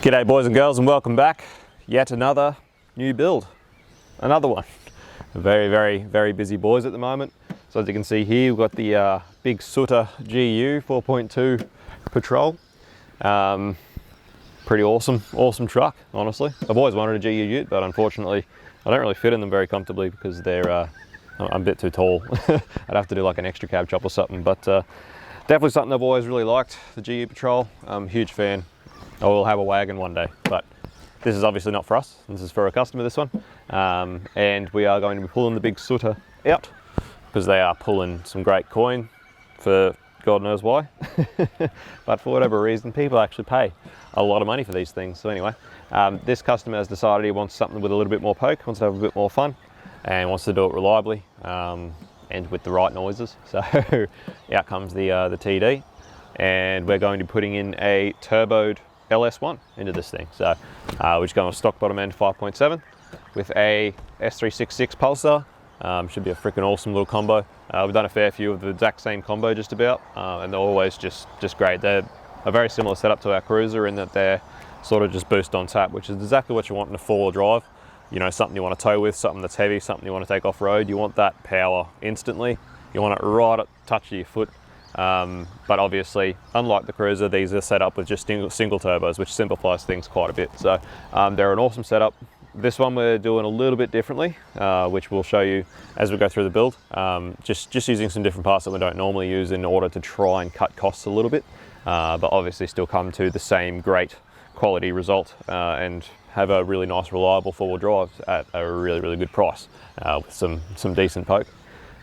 G'day boys and girls, and welcome back. Yet another new build, another one. Very busy boys at the moment. So as you can see here, we've got the big Sutter GU 4.2 Patrol. Pretty awesome truck, honestly. I've always wanted a GU ute, but unfortunately I don't really fit in them very comfortably because they're I'm a bit too tall. I'd have to do like an extra cab chop or something, but definitely something I've always really liked, the GU Patrol. I'm a huge fan. I will have a wagon one day, but this is obviously not for us. This is for a customer, this one. And we are going to be pulling the big Sutter out because they are pulling some great coin for God knows why. But for whatever reason, people actually pay a lot of money for these things. So anyway, this customer has decided he wants something with a little bit more poke, wants to have a bit more fun, and wants to do it reliably and with the right noises. So out comes the TD, and we're going to be putting in a turboed LS1 into this thing. So we're just going with stock bottom end 5.7 with a S366 Pulsar. Should be a freaking awesome little combo. We've done a fair few of the exact same combo just about, and they're always just great. They're a very similar setup to our Cruiser in that they're sort of just boost on tap, which is exactly what you want in a four-wheel drive. You know, something you want to tow with, something that's heavy, something you want to take off-road. You want that power instantly. You want it right at the touch of your foot. But obviously, unlike the Cruiser, these are set up with just single turbos, which simplifies things quite a bit. So they're an awesome setup. This one we're doing a little bit differently, which we'll show you as we go through the build. Just using some different parts that we don't normally use in order to try and cut costs a little bit, but obviously still come to the same great quality result and have a really nice, reliable four-wheel drive at a really good price with some decent poke.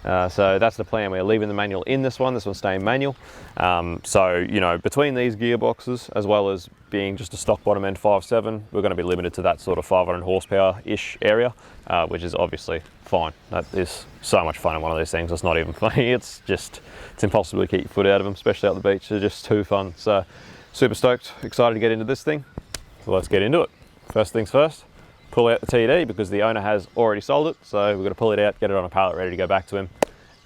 So that's the plan. We're leaving the manual in this one's staying manual. So, you know, between these gearboxes, as well as being just a stock bottom end 5.7, we're going to be limited to that sort of 500 horsepower-ish area, which is obviously fine. That is so much fun in one of these things. It's not even funny. It's impossible to keep your foot out of them, especially out the beach. They're just too fun. So super stoked, excited to get into this thing. So let's get into it. First things first. Pull out the TD because the owner has already sold it, so we've got to pull it out, get it on a pallet ready to go back to him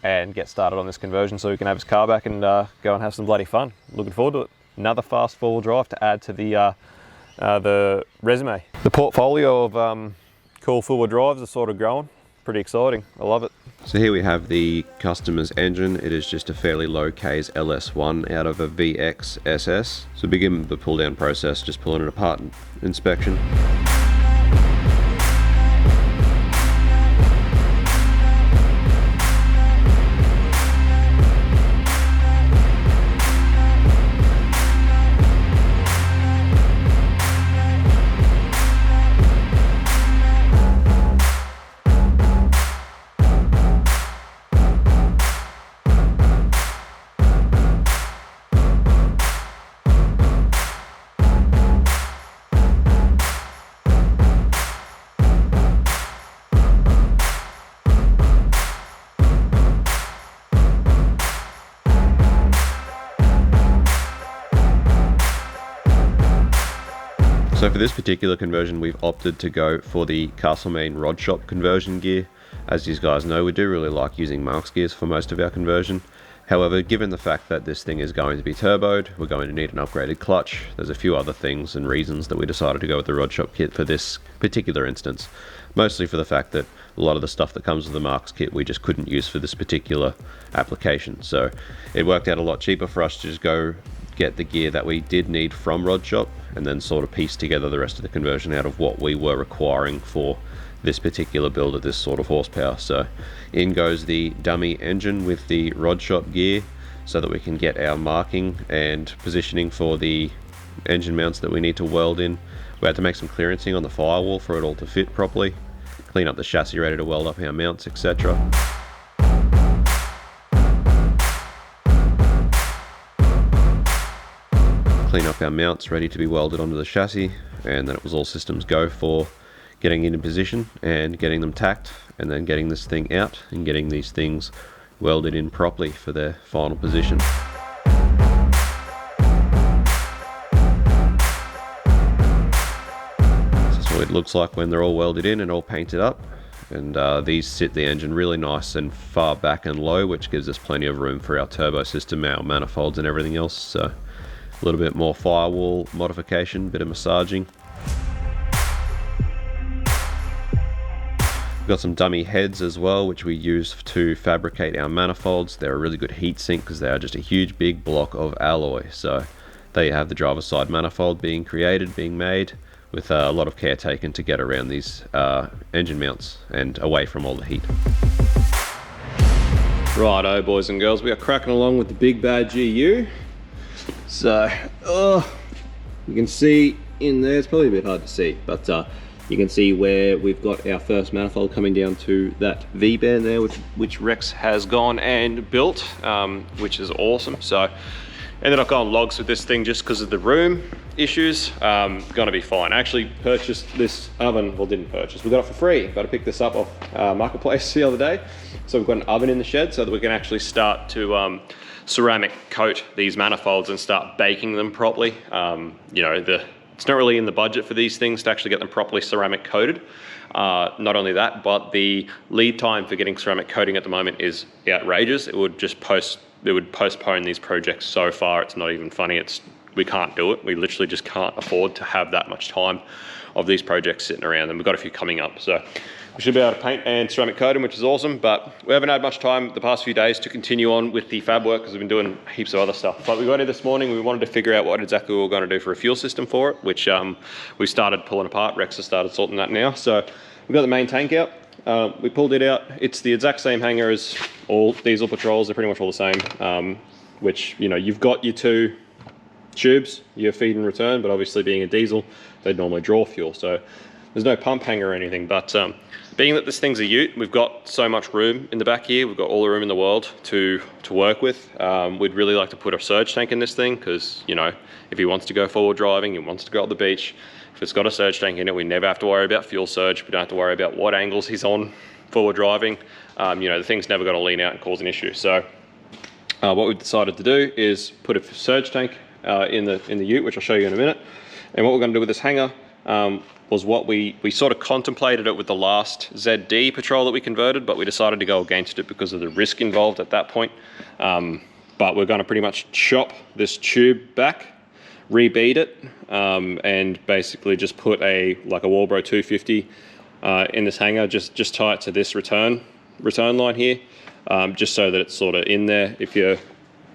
and get started on this conversion so we can have his car back and go and have some bloody fun. Looking forward to it. Another fast four-wheel drive to add to the resume. The portfolio of cool four-wheel drives is sort of growing. Pretty exciting. I love it. So here we have the customer's engine. It is just a fairly low K's LS1 out of a VX SS. So begin the pull down process, just pulling it apart and inspection. So for this particular conversion, we've opted to go for the Castlemaine rod shop conversion gear. As you guys know, we do really like using Marks gears for most of our conversion. However, given the fact that this thing is going to be turboed, we're going to need an upgraded clutch. There's a few other things and reasons that we decided to go with the rod shop kit for this particular instance. Mostly for the fact that a lot of the stuff that comes with the Marks kit we just couldn't use for this particular application. So it worked out a lot cheaper for us to just go get the gear that we did need from rod shop and then sort of piece together the rest of the conversion out of what we were requiring for this particular build at this sort of horsepower. So in goes the dummy engine with the rod shop gear so that we can get our marking and positioning for the engine mounts that we need to weld in. We had to make some clearancing on the firewall for it all to fit properly, clean up the chassis ready to weld up our mounts, etc. Clean up our mounts ready to be welded onto the chassis, and then it was all systems go for getting into position and getting them tacked, and then getting this thing out and getting these things welded in properly for their final position. This is what it looks like when they're all welded in and all painted up, and these sit the engine really nice and far back and low, which gives us plenty of room for our turbo system, our manifolds and everything else. So a little bit more firewall modification, bit of massaging. We've got some dummy heads as well, which we use to fabricate our manifolds. They're a really good heat sink because they are just a huge big block of alloy. So there you have the driver's side manifold being created, being made, with a lot of care taken to get around these engine mounts and away from all the heat. Righto, boys and girls, we are cracking along with the big bad GU. So, you can see in there, it's probably a bit hard to see, but you can see where we've got our first manifold coming down to that V-band there, which Rex has gone and built, which is awesome. So, ended up going logs with this thing just because of the room issues. Gonna be fine. I actually purchased this oven, well, didn't purchase, we got it for free. Got to pick this up off Marketplace the other day. So we've got an oven in the shed so that we can actually start to ceramic coat these manifolds and start baking them properly. You know, it's not really in the budget for these things to actually get them properly ceramic coated. Not only that, but the lead time for getting ceramic coating at the moment is outrageous. It would postpone these projects so far, it's not even funny. We can't do it. We literally just can't afford to have that much time of these projects sitting around, and we've got a few coming up. So we should be able to paint and ceramic coat them, which is awesome, but we haven't had much time the past few days to continue on with the fab work because we've been doing heaps of other stuff. But we got here this morning, we wanted to figure out what exactly we were going to do for a fuel system for it, which we started pulling apart. Rex has started sorting that now. So we've got the main tank out. We pulled it out. It's the exact same hanger as all diesel patrols. They're pretty much all the same, which, you know, you've got your two tubes, your feed and return, but obviously being a diesel, they'd normally draw fuel. So there's no pump hanger or anything, but being that this thing's a ute, we've got so much room in the back here. We've got all the room in the world to work with. We'd really like to put a surge tank in this thing because, you know, if he wants to go forward driving, he wants to go up the beach, if it's got a surge tank in it, we never have to worry about fuel surge. We don't have to worry about what angles he's on forward driving. You know, the thing's never going to lean out and cause an issue. So what we've decided to do is put a surge tank in the ute, which I'll show you in a minute. And what we're going to do with this hanger was what we sort of contemplated it with the last ZD patrol that we converted, but we decided to go against it because of the risk involved at that point. But we're going to pretty much chop this tube back, rebead it, and basically just put like a Walbro 250 in this hanger, just tie it to this return line here, just so that it's sort of in there. If you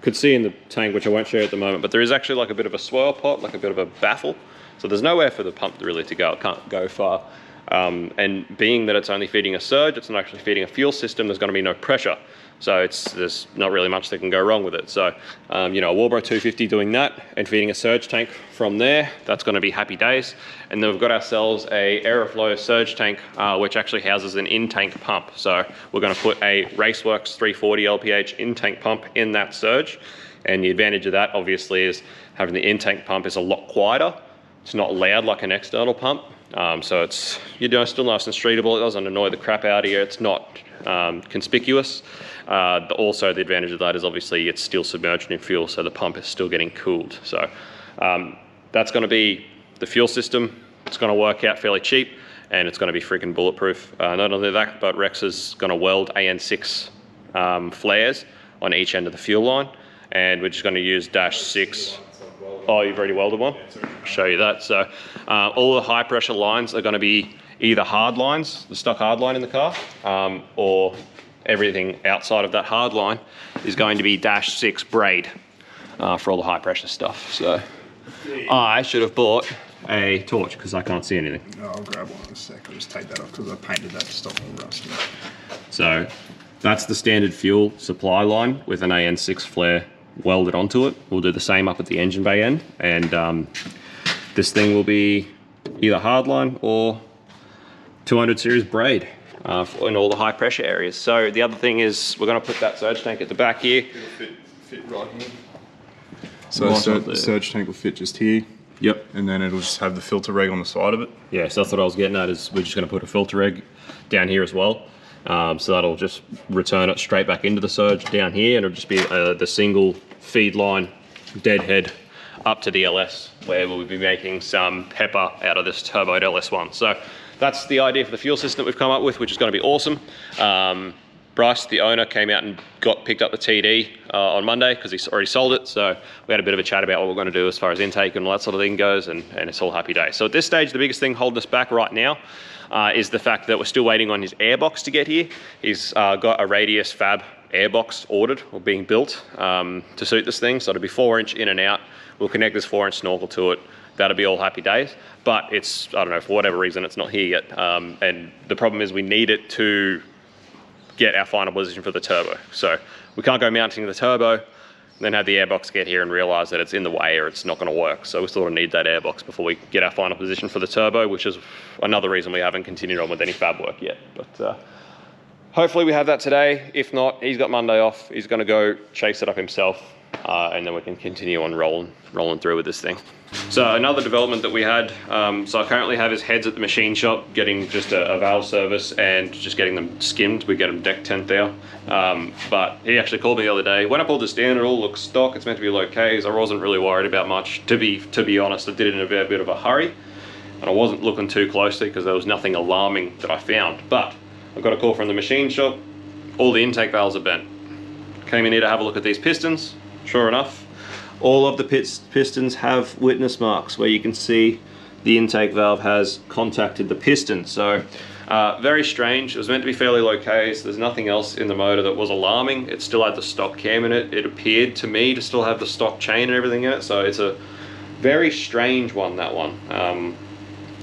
could see in the tank, which I won't show you at the moment, but there is actually like a bit of a swirl pot, like a bit of a baffle. So there's nowhere for the pump really to go, it can't go far. And being that it's only feeding a surge, it's not actually feeding a fuel system, there's going to be no pressure. So there's not really much that can go wrong with it. So, you know, a Walbro 250 doing that and feeding a surge tank from there, that's going to be happy days. And then we've got ourselves a Aeroflow surge tank, which actually houses an in-tank pump. So we're going to put a Raceworks 340 LPH in-tank pump in that surge. And the advantage of that obviously is having the in-tank pump is a lot quieter. It's not loud like an external pump. So it's, you know, still nice and streetable. It doesn't annoy the crap out of you. It's not conspicuous. Also, the advantage of that is obviously it's still submerged in fuel, so the pump is still getting cooled. So that's going to be the fuel system. It's going to work out fairly cheap, and it's going to be freaking bulletproof. Not only that, but Rex is going to weld AN6 flares on each end of the fuel line, and we're just going to use -6. Oh, you've already welded one? I'll show you that. So all the high pressure lines are going to be either hard lines, the stock hard line in the car, or everything outside of that hard line is going to be -6 braid for all the high pressure stuff. So I should have bought a torch because I can't see anything. Oh, I'll grab one in a sec. I'll just take that off because I painted that to stop all rusting. So that's the standard fuel supply line with an AN6 flare welded onto it. We'll do the same up at the engine bay end, and this thing will be either hardline or 200 series braid in all the high pressure areas. So the other thing is we're going to put that surge tank at the back here. It'll fit right here. So the surge tank will fit just here. Yep. And then it'll just have the filter reg on the side of it. Yeah, so that's what I was getting at, is we're just going to put a filter reg down here as well. So that'll just return it straight back into the surge down here, and it'll just be the single feed line deadhead up to the LS, where we'll be making some pepper out of this turboed LS1. So that's the idea for the fuel system that we've come up with, which is going to be awesome. Bryce, the owner, came out and picked up the TD on Monday because he's already sold it. So we had a bit of a chat about what we're going to do as far as intake and all that sort of thing goes, and it's all happy days. So at this stage, the biggest thing holding us back right now is the fact that we're still waiting on his airbox to get here. He's got a Radius Fab airbox ordered or being built to suit this thing. So it'll be 4-inch in and out. We'll connect this 4-inch snorkel to it. That'll be all happy days. But it's, I don't know, for whatever reason, it's not here yet. And the problem is we need it to get our final position for the turbo. So we can't go mounting the turbo and then have the airbox get here and realize that it's in the way or it's not going to work. So we sort of need that airbox before we get our final position for the turbo, which is another reason we haven't continued on with any fab work yet. But hopefully we have that today. If not, he's got Monday off. He's going to go chase it up himself, and then we can continue on rolling through with this thing. So another development that we had, so I currently have his heads at the machine shop getting just a valve service and just getting them skimmed. We get them deck 10th out. But he actually called me the other day. When I pulled this down, it all looks stock. It's meant to be low Ks. I wasn't really worried about much. To be honest, I did it in a bit of a hurry, and I wasn't looking too closely because there was nothing alarming that I found. But I got a call from the machine shop. All the intake valves are bent. Came in here to have a look at these pistons. Sure enough, all of the pistons have witness marks where you can see the intake valve has contacted the piston. So very strange. It was meant to be fairly low Ks. There's nothing else in the motor that was alarming. It still had the stock cam in it. It appeared to me to still have the stock chain and everything in it. So it's a very strange one, that one.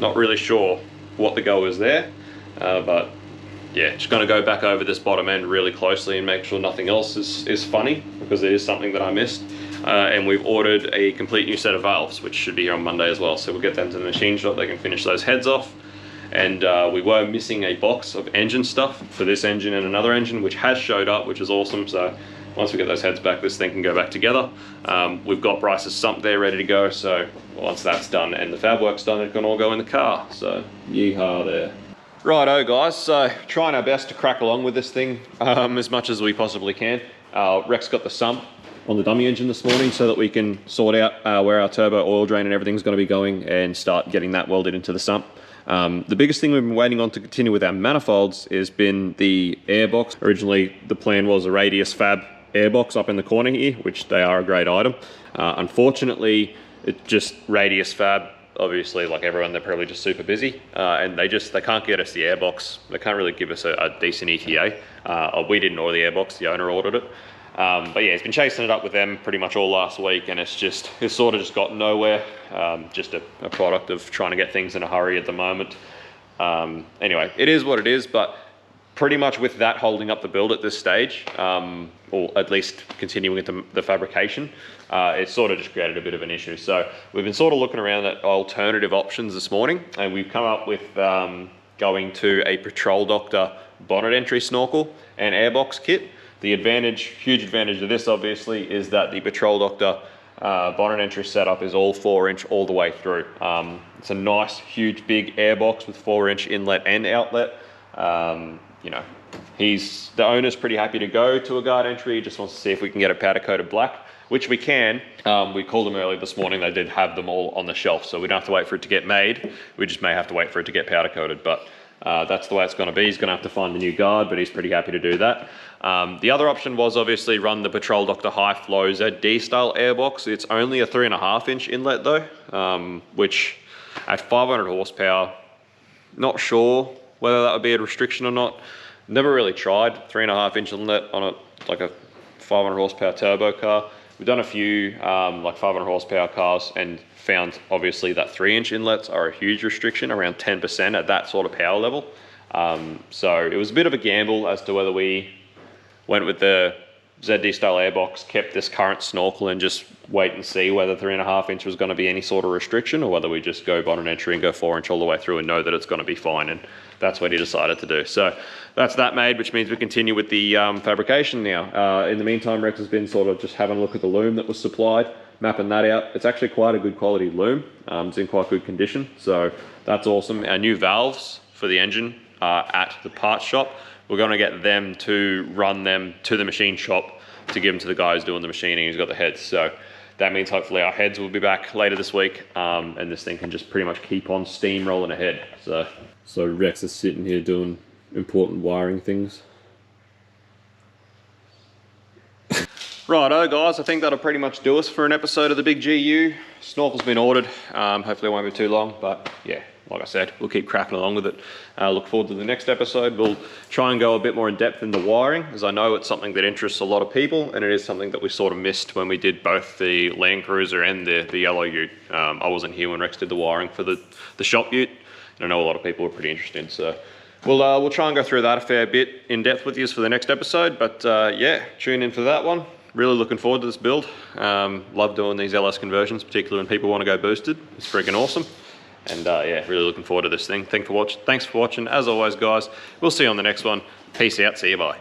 Not really sure what the go is there, but yeah, just going to go back over this bottom end really closely and make sure nothing else is funny, because it is something that I missed. And we've ordered a complete new set of valves, which should be here on Monday as well. So we'll get them to the machine shop. They can finish those heads off. And we were missing a box of engine stuff for this engine and another engine, which has showed up, which is awesome. So once we get those heads back, this thing can go back together. We've got Bryce's sump there ready to go. So once that's done and the fab work's done, it can all go in the car. So yeehaw there. Righto guys, so trying our best to crack along with this thing as much as we possibly can. Rex got the sump on the dummy engine this morning so that we can sort out where our turbo oil drain and everything's going to be going and start getting that welded into the sump. The biggest thing we've been waiting on to continue with our manifolds has been the airbox. Originally the plan was a Radius Fab airbox up in the corner here, which they are a great item. Unfortunately, it just Radius Fab, obviously like everyone, they're probably just super busy, and they can't get us the airbox. They can't really give us a decent ETA. We didn't order the airbox, the owner ordered it. But yeah, he's been chasing it up with them pretty much all last week, and it's sort of just got nowhere. Just a product of trying to get things in a hurry at the moment. Anyway, it is what it is, but pretty much with that holding up the build at this stage, or at least continuing with the fabrication, it's sort of just created a bit of an issue. So we've been sort of looking around at alternative options this morning, and we've come up with going to a Patrol Doctor bonnet entry snorkel and airbox kit. The huge advantage of this obviously is that the Patrol Doctor bonnet entry setup is all 4-inch all the way through. It's a nice, huge, big airbox with 4-inch inlet and outlet. You know, the owner's pretty happy to go to a guard entry. He just wants to see if we can get it powder coated black, which we can. We called them early this morning. They did have them all on the shelf, so we don't have to wait for it to get made. We just may have to wait for it to get powder coated, but that's the way it's going to be. He's going to have to find a new guard, but he's pretty happy to do that. The other option was obviously run the Patrol Doctor High Flow ZD style airbox. It's only a 3.5-inch inlet though, which at 500 horsepower, not sure whether that would be a restriction or not. Never really tried 3.5-inch inlet on like a 500 horsepower turbo car. We've done a few like 500 horsepower cars and found obviously that 3-inch inlets are a huge restriction, around 10% at that sort of power level. So it was a bit of a gamble as to whether we went with the ZD style airbox, kept this current snorkel and just wait and see whether 3.5-inch was going to be any sort of restriction, or whether we just go bonnet entry and go 4-inch all the way through and know that it's going to be fine. And that's what he decided to do. So that's that made, which means we continue with the fabrication now. In the meantime, Rex has been sort of just having a look at the loom that was supplied, mapping that out. It's actually quite a good quality loom. It's in quite good condition, so that's awesome. Our new valves for the engine are at the parts shop. We're going to get them to run them to the machine shop to give them to the guy who's doing the machining. He's got the heads. So that means hopefully our heads will be back later this week, and this thing can just pretty much keep on steamrolling ahead. So Rex is sitting here doing important wiring things. Righto guys, I think that'll pretty much do us for an episode of the Big GU. Snorkel's been ordered, hopefully it won't be too long, but yeah, like I said, we'll keep cracking along with it. Look forward to the next episode. We'll try and go a bit more in depth in the wiring, as I know it's something that interests a lot of people, and it is something that we sort of missed when we did both the Land Cruiser and the yellow ute. I wasn't here when Rex did the wiring for the shop ute, and I know a lot of people were pretty interested, so we'll try and go through that a fair bit in depth with you for the next episode, but yeah, tune in for that one. Really looking forward to this build. Love doing these LS conversions, particularly when people want to go boosted. It's freaking awesome. And yeah, really looking forward to this thing. Thanks for watching. As always, guys, we'll see you on the next one. Peace out. See you. Bye.